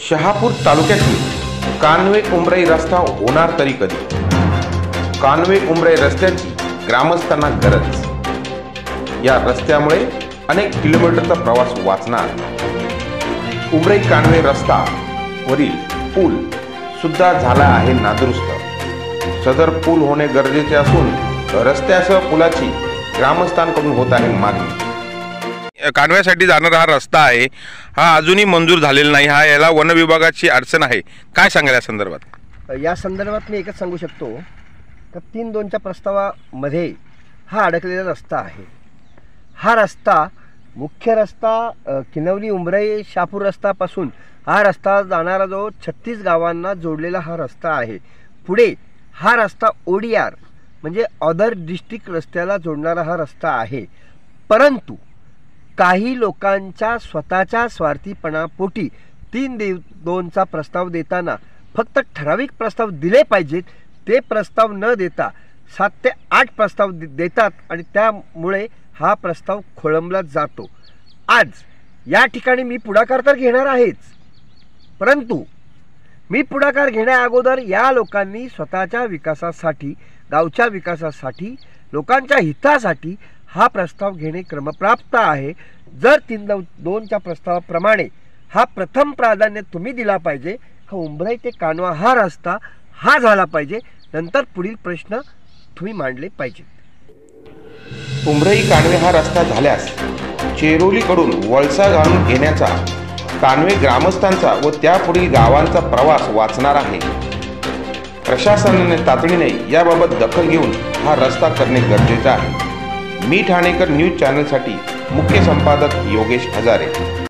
शहापूर तालुक्यातील कानवे उमराई रस्ता होणार तरी कधी? कानवे उमराई रस्त्याची ग्रामस्थांना गरज। या रस्त्यामुळे अनेक किलोमीटरचा प्रवास वाचणार। उमराई कानवे रस्ता वरील पूल सुद्धा झाला आहे नादुरुस्त। सदर पूल होणे गरजेचे असून रस्त्यासह पुलाची ग्रामस्थांकडून होत आहे मागणी। कानव्यासाठी जाणारा हा रस्ता आहे, हा अजूनही मंजूर झालेला नाही। हा याला वन विभागाची अडचण आहे। काय सांगाल या संदर्भात? या संदर्भात मी एकच सांगू शकतो की 3-2च्या प्रस्तावामध्ये हा अडकलेला रस्ता आहे। हा रस्ता मुख्य रस्ता किनवली उमराई शहापूर रस्तापासून हा रस्ता जाणारा जो 36 गावांना जोडलेला हा रस्ता आहे। पुढे हा रस्ता ODR म्हणजे अदर डिस्ट्रिक्ट रस्त्याला जोडणारा हा रस्ता आहे। परंतु काही लोकांच्या स्वतःच्या स्वार्थीपणापोटी 3-2चा प्रस्ताव देताना फक्त ठराविक प्रस्ताव दिले पाहिजेत, ते प्रस्ताव न देता 7 ते 8 प्रस्ताव देतात आणि त्यामुळे हा प्रस्ताव खोळंबला जातो। आज या ठिकाणी मी पुढाकार तर घेणार आहेच, परंतु मी पुढाकार घेण्या अगोदर या लोकांनी स्वतःच्या विकासासाठी, गावच्या विकासासाठी, लोकांच्या हितासाठी हा प्रस्ताव घेणे क्रमप्राप्त आहे। जर 3-2च्या प्रस्तावाप्रमाणे हा प्रथम प्राधान्य तुम्ही दिला पाहिजे। हा उमराई ते कानवा हा रस्ता हा झाला पाहिजे, नंतर पुढील प्रश्न तुम्ही मांडले पाहिजेत। उमराई कानवे हा रस्ता झाल्यास चेरोलीकडून वळसा घालून घेण्याचा कानवे ग्रामस्थांचा व त्यापुढील गावांचा प्रवास वाचणार आहे। प्रशासनाने तातडीने याबाबत दखल घेऊन हा रस्ता करणे गरजेचे आहे। मी ठाणेकर न्यूज चॅनलसाठी मुख्य संपादक योगेश हजारे।